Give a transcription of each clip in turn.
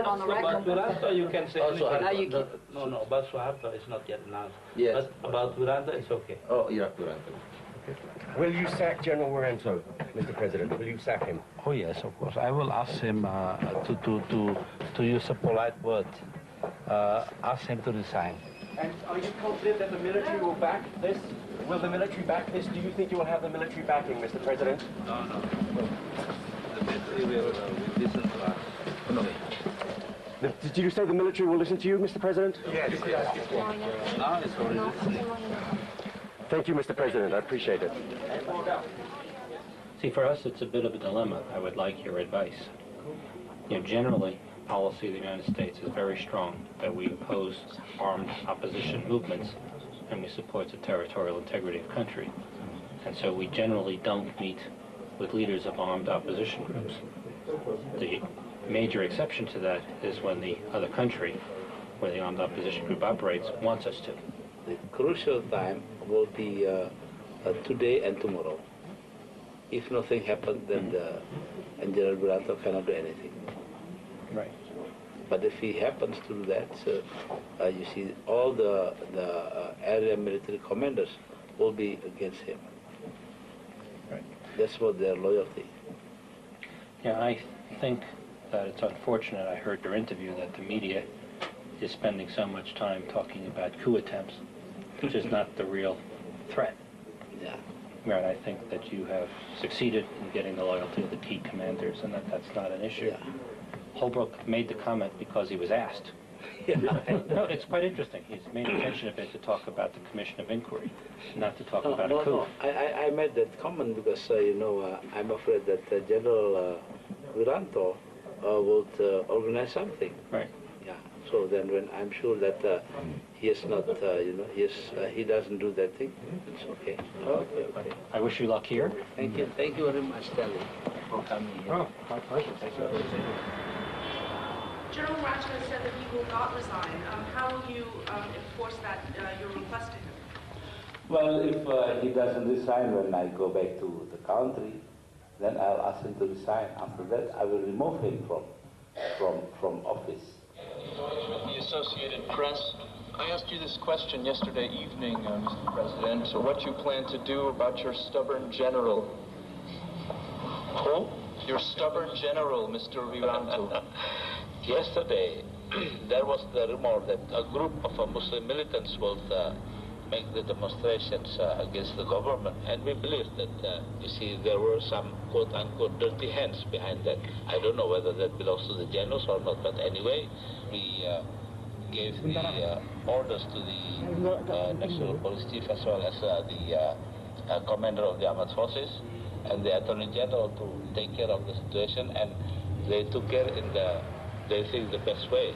On the record. About Wiranto, you can say anything. No, about Suharto, it's not yet announced. Yes. But about Wiranto, it's okay. Oh, yeah, Wiranto. Will you sack General Wiranto, Mr. President? Will you sack him? Oh yes, of course. I will ask him to use a polite word. Ask him to resign. And are you confident that the military will back this? Will the military back this? Do you think you will have the military backing, Mr. President? No. The military will listen to us. No. Did you say the military will listen to you, Mr. President? Yes. Now it's already listening. Thank you, Mr. President. I appreciate it. See, for us, it's a bit of a dilemma. I would like your advice. Generally, policy of the United States is very strong that we oppose armed opposition movements and we support the territorial integrity of country. And so we generally don't meet with leaders of armed opposition groups. The major exception to that is when the other country, where the armed opposition group operates, wants us to. The crucial time will be today and tomorrow. If nothing happens, then General Wiranto cannot do anything. Right. But if he happens to do that, you see, all the area military commanders will be against him. Right. That's what their loyalty. Yeah, I think that it's unfortunate. I heard your interview that the media is spending so much time talking about coup attempts, which is not the real threat. Yeah. Right, I think that you have succeeded in getting the loyalty of the key commanders and that that's not an issue. Yeah. Holbrooke made the comment because he was asked. Yeah. No, it's quite interesting. He's made intention of it to talk about the Commission of Inquiry, not to talk about a coup. No. I made that comment because, I'm afraid that General Wiranto would organize something. Right. Yeah. So then when I'm sure that he is not, he doesn't do that thing, it's okay. Okay. I wish you luck here. Thank you very much, Stanley, for coming here. Oh, my pleasure. Thank you. General Wiranto has said that he will not resign. How will you enforce that you're requesting? Well, if he doesn't resign when I go back to the country, then I'll ask him to resign. After that, I will remove him from office. With the Associated Press, I asked you this question yesterday evening, Mr. President. So what you plan to do about your stubborn general? Who? Your stubborn general, Mr. Wiranto. Yesterday, there was the rumor that a group of Muslim militants will make the demonstrations against the government, and we believe that, you see, there were some quote-unquote dirty hands behind that. I don't know whether that belongs to the generals or not, but anyway, we gave the orders to the National Police Chief as well as the commander of the armed forces and the Attorney General to take care of the situation, and they took care in they think the best way.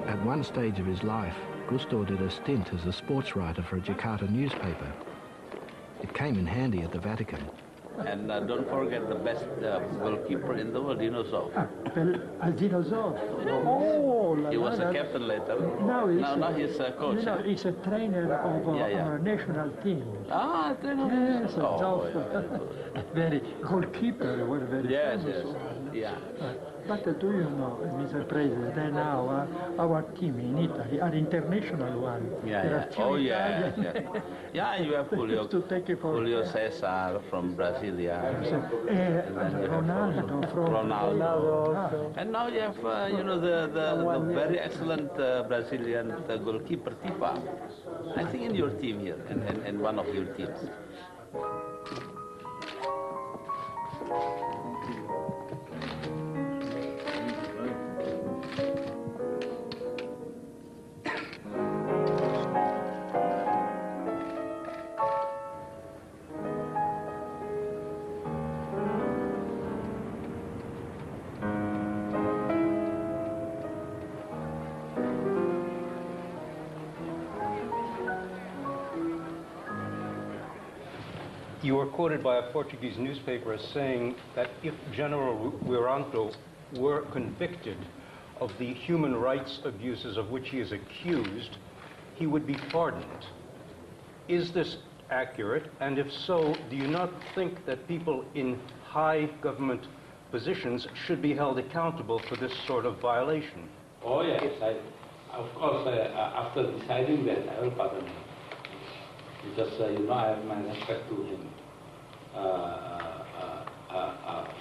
At one stage of his life, Gusto did a stint as a sports writer for a Jakarta newspaper. It came in handy at the Vatican. And don't forget the best goalkeeper in the world, so. Oh, he was a captain later. Now he's a coach. He's a trainer of our national team. Ah, trainer. Yes, very goalkeeper. Very famous. Yeah. But do you know, Mr. President, now our team in Italy are international one. Yeah. Oh, yeah. Yeah, you have Julio Cesar from Brazil, Ronaldo from Ronaldo. And now you have, the very excellent Brazilian goalkeeper, Tipa. I think in your team here, in one of your teams. You were quoted by a Portuguese newspaper as saying that if General Wiranto were convicted of the human rights abuses of which he is accused, he would be pardoned. Is this accurate? And if so, do you not think that people in high government positions should be held accountable for this sort of violation? Oh yes, of course, after deciding that, I will pardon him. Because, you know, I have my respect to him.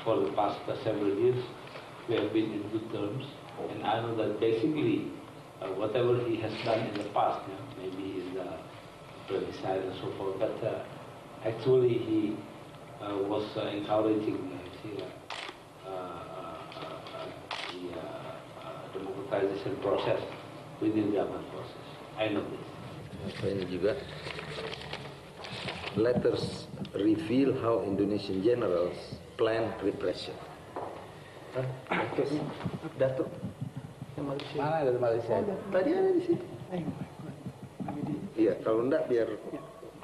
For the past several years, we have been in good terms. And I know that basically, whatever he has done in the past, you know, maybe in the plebiscite and so forth, but actually he was encouraging the democratization process within the armed forces. I know this. Ini juga letters reveal how Indonesian generals plan repression. Datuk. Mana dari Malaysia? Tadi ada di sini. Iya, kalau enggak biar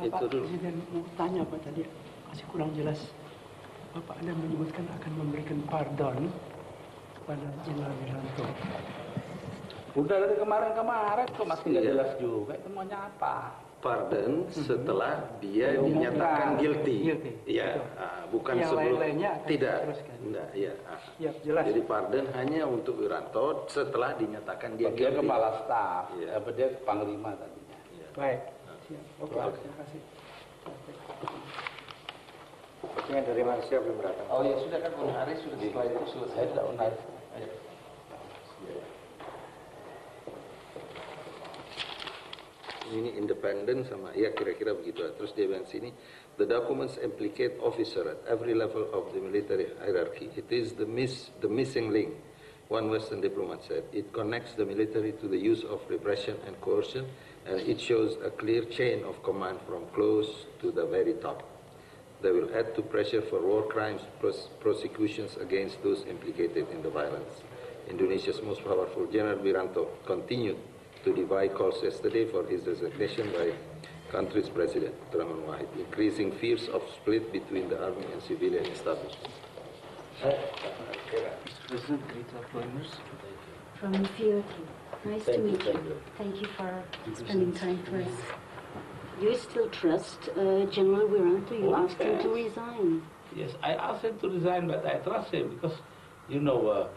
itu dulu. Presiden mau tanya Pak tadi, masih kurang jelas. Bapak ada menyebutkan akan memberikan pardon kepada Jenderal Wiranto. Udah dari kemarin-kemarin kok masih nggak jelas juga. Itu maunya apa? Pardon setelah dia dinyatakan guilty. Iya, bukan yang sebelum. lain-lainnya akan tidak. diteruskan. Enggak, iya. Ya, jelas. Jadi pardon hanya untuk Wiranto setelah dinyatakan dia Dia guilty. kepala staf, Iya. dia panglima tadinya. Baik. Siap. Oke, terima kasih. Yang dari Malaysia belum datang. Oh ya sudah kan Unharis sudah setelah itu selesai sudah Unharis. Ini independen sama, ya kira-kira begitu. Terus dia bilang sini, the documents implicate officer at every level of the military hierarchy. It is the missing link, one Western diplomat said. It connects the military to the use of repression and coercion, and it shows a clear chain of command from close to the very top. They will add to pressure for war crimes, prosecutions against those implicated in the violence. Indonesia's most powerful General Wiranto continued to defy calls yesterday for his resignation by country's President Abdurrahman Wahid, increasing fears of split between the army and civilian establishment. President, great employers. From the field. Nice to meet you. Thank you for spending time for us. You still trust General Wiranto? You asked him to resign. Yes, I asked him to resign, but I trust him because, you know,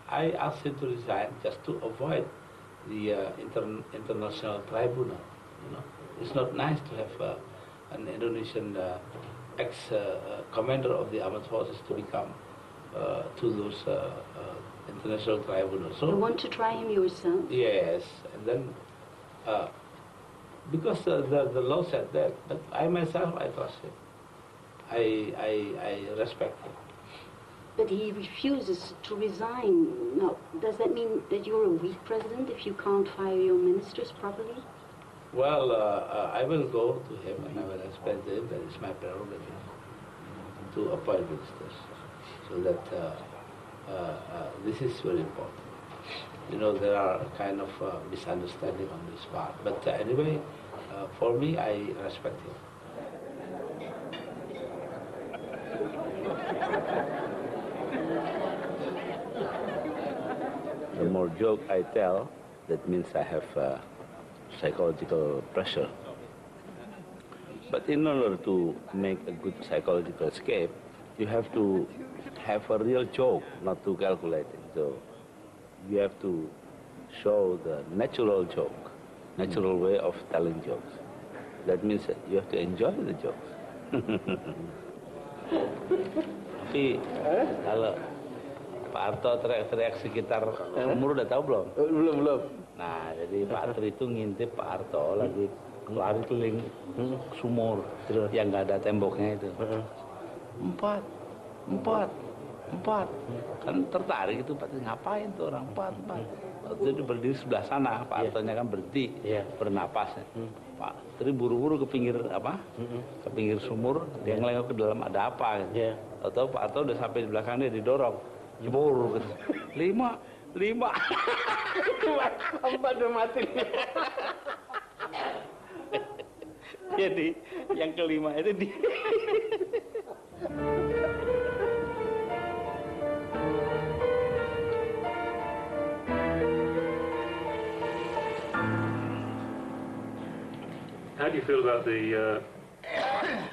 I asked him to resign just to avoid the international tribunal. You know, it's not nice to have an Indonesian ex-commander of the armed forces to become to those international tribunals. So you want to try him yourself? yes, and then because the law said that, but I myself I trust him. I respect him. But he refuses to resign. Now, does that mean that you're a weak president if you can't fire your ministers properly? Well, I will go to him and I will explain to him that it's my prerogative to appoint ministers. So that this is very important. You know, there are kind of misunderstanding on this part. But anyway, for me, I respect him. The more joke I tell, that means I have psychological pressure. But in order to make a good psychological escape, you have to have a real joke, not to calculate it. So you have to show the natural joke, natural way of telling jokes. That means that you have to enjoy the jokes. Tapi kalau Pak Harto teriak-teriak sekitar umur udah tahu belum? Belum. Nah, jadi Pak Harto itu ngintip Pak Harto lagi lari keliling sumur yang nggak ada temboknya itu. Empat. Kan tertarik itu Pak, ngapain tuh orang empat. Waktu itu berdiri sebelah sana, Pak Hartonya kan berhenti, bernapas. Pak Tri buru-buru ke pinggir ke pinggir sumur, dia ngelengok ke dalam ada apa. Tahu Pak Harto udah sampai di belakangnya didorong. Jebur gitu. 5. 4 udah mati. Jadi yang kelima itu dia. How do you feel about the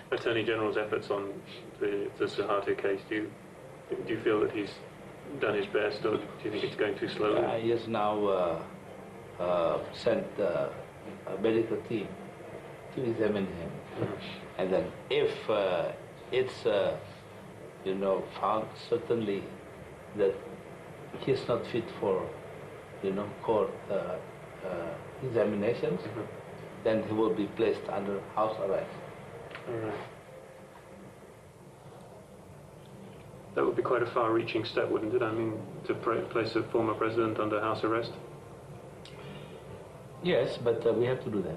Attorney General's efforts on the Suharto case? Do you feel that he's done his best, or do you think it's going too slowly? He has now sent a medical team to examine him, and then if it's found certainly that he's not fit for court examinations, then he will be placed under house arrest. All right. That would be quite a far-reaching step, wouldn't it? I mean, to place a former president under house arrest? Yes, but we have to do that.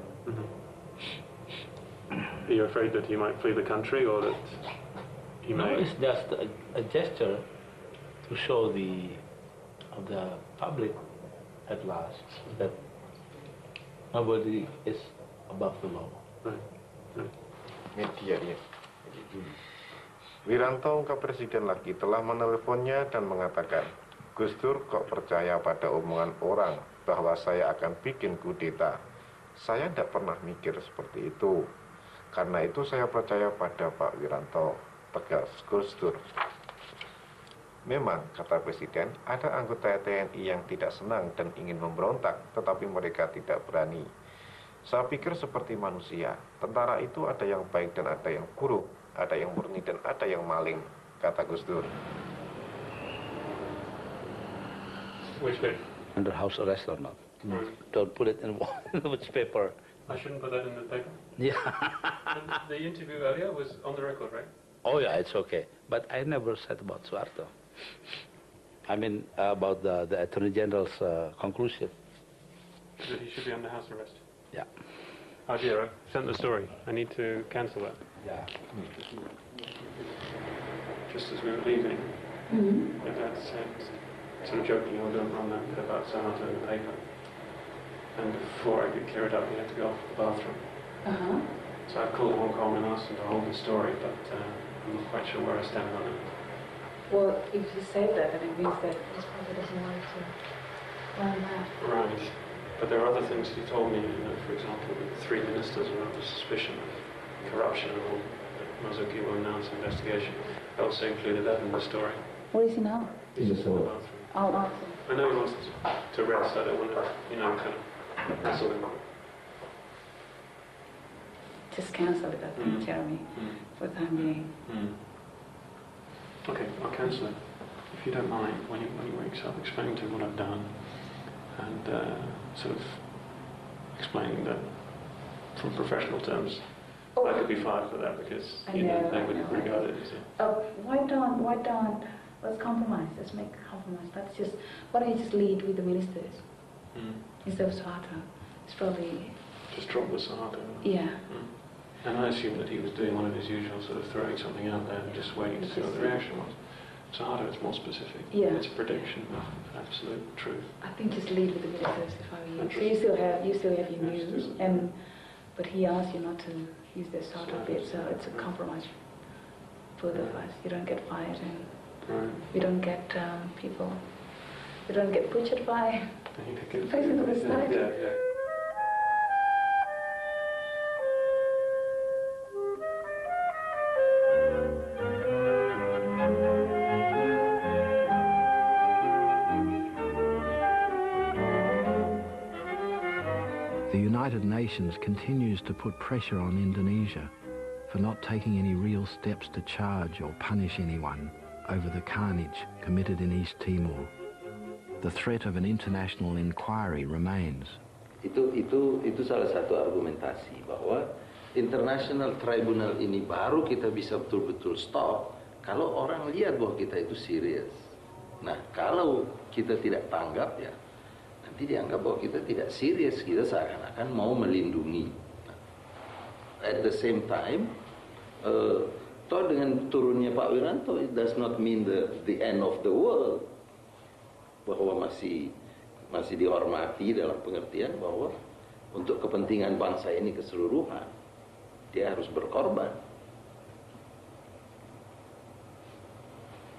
Are you afraid that he might flee the country, or that he may... No, it's just a gesture to show the public at last that nobody is above the law. Wiranto ungkap Presiden lagi telah menelponnya dan mengatakan, Gus Dur kok percaya pada omongan orang bahwa saya akan bikin kudeta. Saya tidak pernah mikir seperti itu. Karena itu saya percaya pada Pak Wiranto, tegas Gus Dur. Memang, kata Presiden, ada anggota TNI yang tidak senang dan ingin memberontak, tetapi mereka tidak berani. Saya pikir seperti manusia, tentara itu ada yang baik dan ada yang buruk, ada yang murni dan ada yang maling, kata Gus Dur. Which bit? Under house arrest or not? Don't put it in which paper. I shouldn't put that in the paper? Yeah. And the interview earlier was on the record, right? Oh yeah, it's okay. But I never said about Suharto. I mean, about the Attorney General's conclusion. That he should be under house arrest? Yeah. Oh dear, I've sent the story. I need to cancel that. Yeah. Just as we were leaving, my dad said, sort of jokingly, "Oh, don't run that bit about Suharto in the paper." And before I could clear it up, he had to go off to the bathroom. So I called Hong Kong and asked him to hold the story, but I'm not quite sure where I stand on it. Well, if you say that, then it means that he probably doesn't want to run that. Right. But there are other things he told me, for example, that 3 ministers were under suspicion of corruption and all. Mazuki will announce an investigation. I also included that in the story. Where is he now? He's in the bathroom. Oh, I know he wants to rest. I don't want to, kind of hassle him. Just cancel it, I think, Jeremy, for the time being. Okay, I'll cancel it. If you don't mind, when he wakes up, explain to him what I've done, and sort of explaining that, from professional terms, I could be fired for that because they wouldn't regard it as Why don't, let's compromise, let's make a compromise. Why don't you just lead with the ministers instead of Suharto? It's probably... Just drop the Suharto. Yeah. And I assume that he was doing one of his usual sort of throwing something out there and just waiting to see what the reaction was. Suharto is more specific. Yeah. It's a prediction of absolute truth. I think just lead with the ministers if I were you. So you still have your news, but he asked you not to use the Suharto bit, so it's a compromise for both of us. You don't get fired, and we don't get people. We don't get butchered by facing the side. Yeah. The United Nations continues to put pressure on Indonesia for not taking any real steps to charge or punish anyone over the carnage committed in East Timor. The threat of an international inquiry remains. Itu salah satu argumentasi bahwa International Tribunal ini baru kita bisa betul-betul stop kalau orang lihat bahwa kita itu serius. Nah, kalau kita tidak tanggap ya, nanti dianggap bahwa kita tidak serius, kita seakan-akan mau melindungi. Nah, at the same time, toh dengan turunnya Pak Wiranto, it does not mean the end of the world, bahwa masih dihormati dalam pengertian bahwa untuk kepentingan bangsa ini keseluruhan. dia harus berkorban.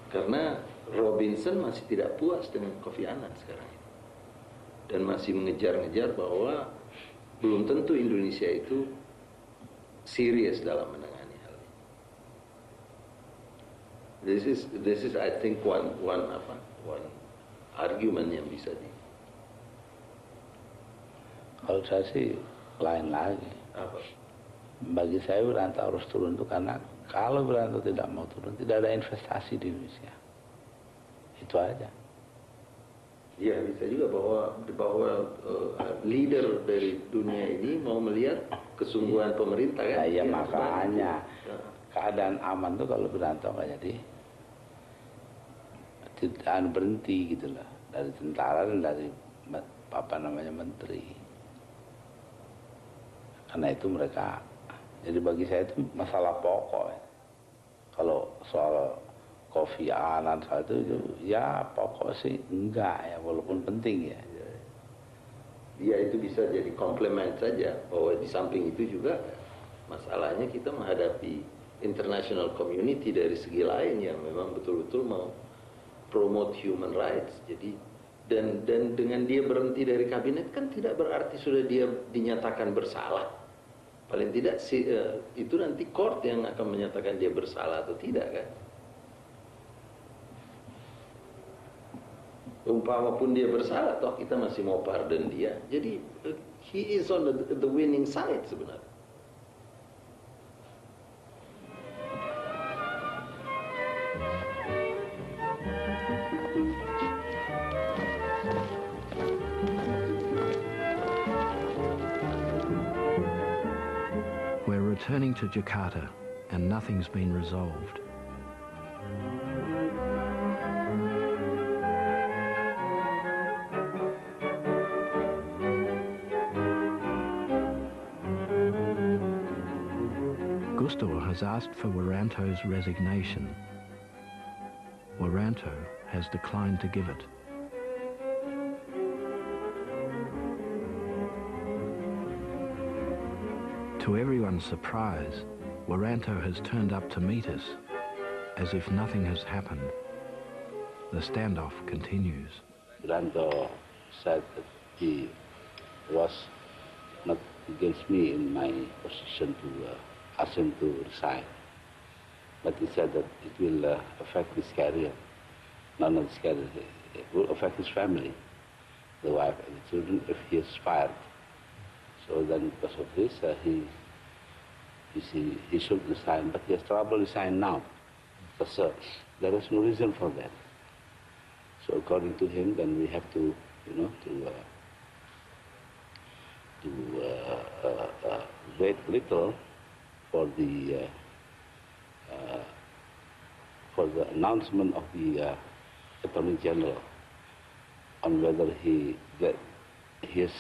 Karena Robinson masih tidak puas dengan Kofi Annan sekarang ini. Dan masih mengejar-ngejar bahwa belum tentu Indonesia itu serius dalam menangani hal ini. This is I think one argument yang bisa di. Kalau saya sih lain lagi. Apa? Bagi saya Wiranto harus turun itu karena kalau Wiranto tidak mau turun, tidak ada investasi di Indonesia. Itu aja. Ya, bisa juga bahwa leader dari dunia ini mau melihat kesungguhan pemerintah kan? Ya, makanya keadaan aman tuh kalau Wiranto nggak jadi tidak berhenti gitu loh, dari tentara dan dari menteri. Karena itu mereka, jadi bagi saya itu masalah pokok. Kalau soal Kofi Annan soal itu ya pokok sih enggak ya, walaupun penting ya. Ya itu bisa jadi komplement saja, bahwa di samping itu juga masalahnya kita menghadapi international community dari segi lain yang memang betul-betul mau promote human rights. Jadi dan dengan dia berhenti dari kabinet kan tidak berarti sudah dia dinyatakan bersalah. Paling tidak itu nanti court yang akan menyatakan dia bersalah atau tidak kan. Umpama pun dia bersalah, toh kita masih mau pardon dia. Jadi he is on the winning side sebenarnya. We're returning to Jakarta and nothing's been resolved. Gustor has asked for Wiranto's resignation. Wiranto has declined to give it. To everyone's surprise, Wiranto has turned up to meet us, as if nothing has happened. The standoff continues. Wiranto said that he was not against me in my position to ask him to resign. But he said that it will affect his career. Not his career, it will affect his family, the wife and the children, if he is fired. So then because of this, he should resign, but he has trouble resign now. Because there is no reason for that. So according to him, then we have to, wait a little for the announcement of the Attorney General on whether he is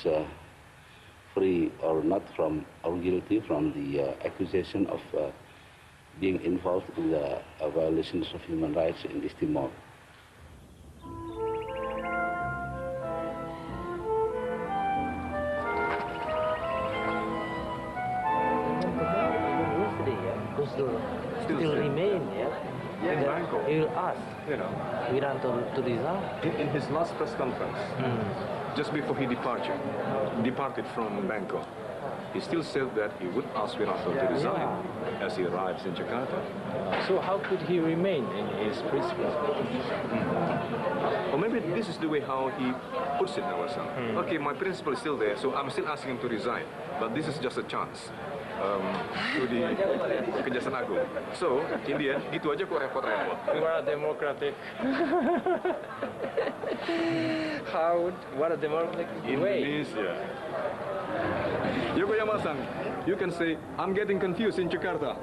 free or not from, or guilty from the accusation of being involved in the violations of human rights in East Timor. Still remain, in Bangkok. He will ask Wiranto to resign. In his last press conference, just before he departed from Bangkok, he still said that he would ask Wiranto to resign as he arrives in Jakarta. So how could he remain in his principles? Or maybe this is the way how he puts it now. Okay, my principle is still there, so I'm still asking him to resign. But this is just a chance. To di Kejaksaan Agung. So, in the end, gitu aja kok repot-repot. What a democratic. What a democratic way. Indonesia. Yokoyama-san, you can say, I'm getting confused in Jakarta.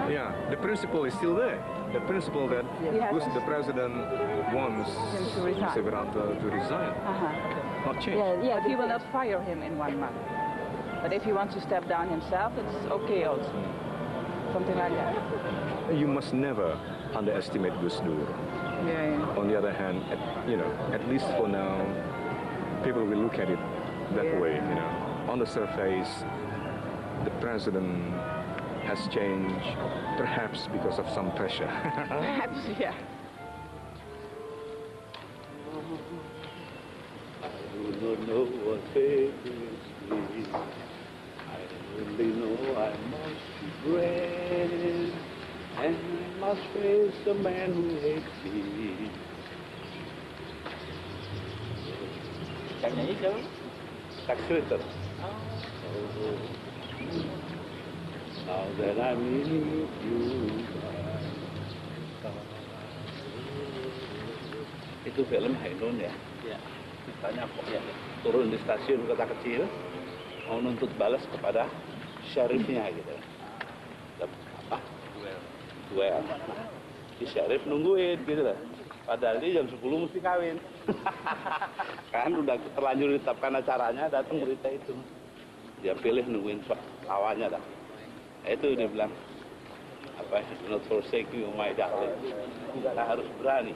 Yeah, the principle is still there. The principle that the president wants Wiranto to resign. Not change. Yeah, he will not fire him in 1 month. But if he wants to step down himself, it's okay also. Something like that. You must never underestimate Gusdur. On the other hand, at least for now, people will look at it that way, on the surface, the president has changed, perhaps because of some pressure. Perhaps, yeah. I don't know what fate is me. I only know I must be brave, and I must face the man who hates me. Bạn nyanyi siapa? Tax return. Now that I'm in you. Itu film Hainun ya? Ya. Ditanya kok ya, turun di stasiun kota kecil, mau nuntut balas kepada syarifnya gitu. Apa? Duel. Si syarif nungguin gitu lah. Padahal dia jam 10 mesti kawin. Kan udah terlanjur ditetapkan acaranya, datang berita itu. Dia pilih nungguin lawannya dah. Itu dia bilang, apa, do not forsake you my darling. Kita harus berani.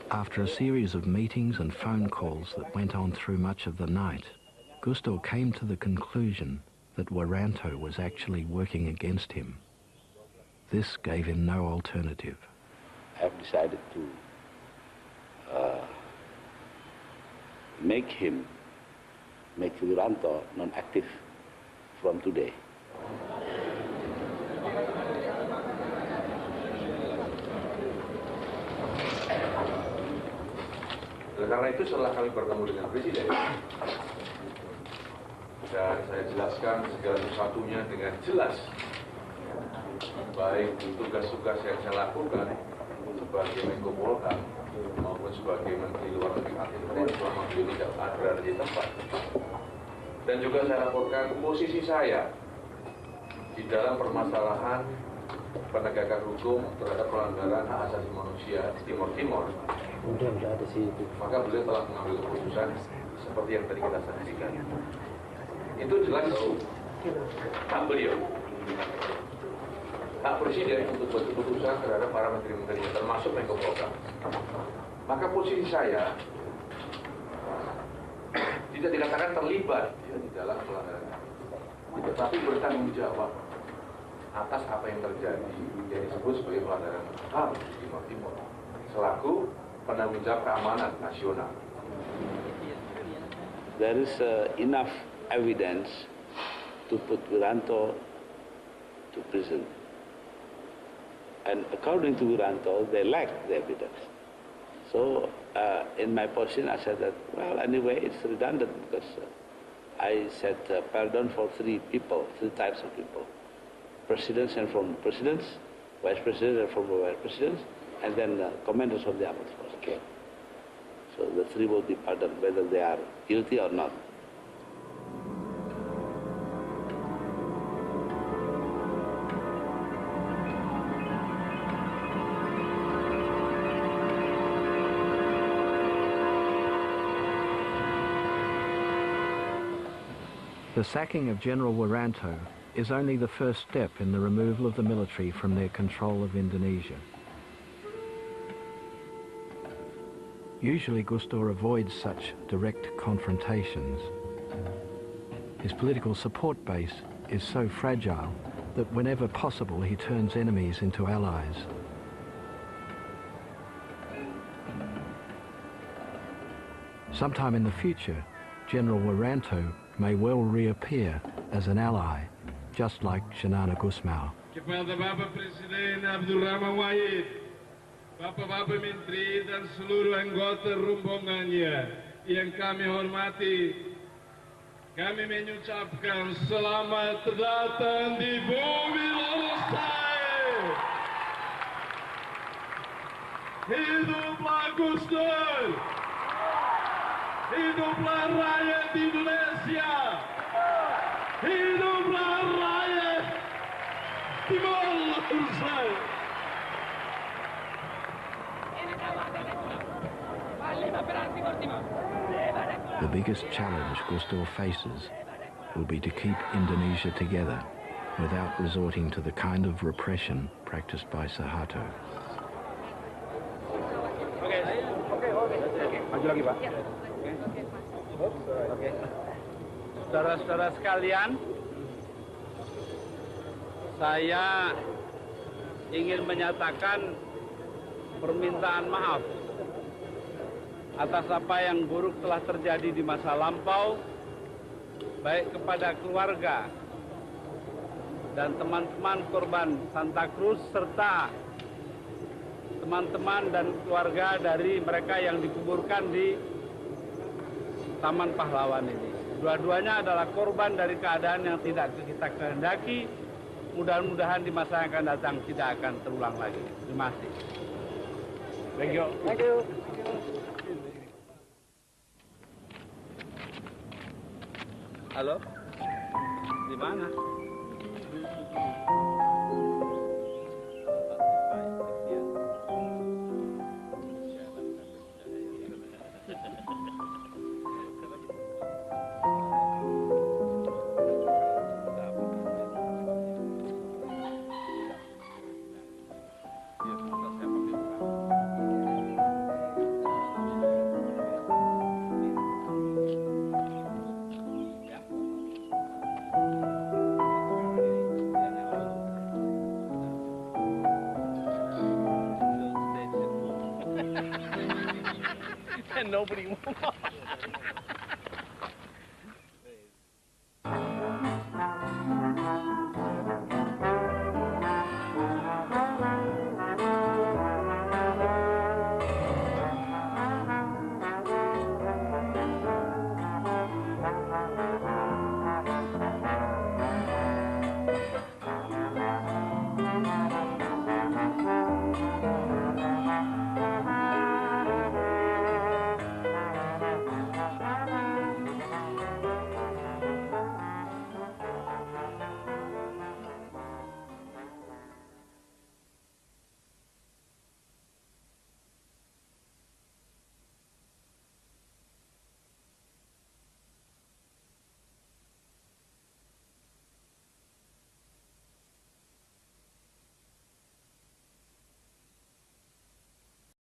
After a series of meetings and phone calls that went on through much of the night, Gusto came to the conclusion that Wiranto was actually working against him. This gave him no alternative. I've decided to make Wiranto non-active from today. Karena itu setelah kami bertemu dengan Presiden, dan saya jelaskan segala sesuatunya dengan jelas, baik tugas-tugas yang saya lakukan sebagai Menko Polhukam maupun sebagai Menteri Luar Negeri Aktif selama beliau tidak berada di tempat. Dan juga saya laporkan posisi saya di dalam permasalahan penegakan hukum terhadap pelanggaran hak asasi manusia di Timor Timur. Maka beliau telah mengambil keputusan seperti yang tadi kita saksikan. Itu jelas hak beliau, hak Presiden untuk buat keputusan terhadap para menteri-menteri termasuk Menko Polhukam. Maka posisi saya tidak dikatakan terlibat di dalam pelanggaran, tetapi bertanggung jawab atas apa yang terjadi yang disebut sebagai pelanggaran HAM di Timor Timur selaku penanggung jawab keamanan nasional. There is enough evidence to put Wiranto to prison. And according to Wiranto, they lack the evidence. So in my position, I said that, well, anyway, it's redundant because I said pardon for three types of people. Presidents and former presidents, vice presidents and former vice presidents, and then commanders of the armed forces. Okay. So the three will be pardoned, whether they are guilty or not. The sacking of General Wiranto is only the first step in the removal of the military from their control of Indonesia. Usually Gusto avoids such direct confrontations. His political support base is so fragile that whenever possible he turns enemies into allies. Sometime in the future, General Wiranto may well reappear as an ally, just like Shenana Gusmao. Kepada Bapak Presiden Abdurrahman Wahid, Bapak-Bapak Menteri dan seluruh anggota rombongannya yang kami hormati, kami mengucapkan selamat datang di bumi Lorosai. Hiduplah Gus Dur! Hiduplah rakyat Indonesia! Hiduplah rakyat Timor Leste! The biggest challenge Gusto faces will be to keep Indonesia together without resorting to the kind of repression practiced by Suharto. Maju lagi, Pak. Oke. Saudara-saudara sekalian, saya ingin menyatakan permintaan maaf atas apa yang buruk telah terjadi di masa lampau, baik kepada keluarga dan teman-teman korban Santa Cruz serta teman-teman dan keluarga dari mereka yang dikuburkan di Taman Pahlawan ini. Dua-duanya adalah korban dari keadaan yang tidak kita kehendaki. Mudah-mudahan di masa yang akan datang tidak akan terulang lagi. Terima kasih. Thank you. Thank you. Halo? Di mana? And nobody won.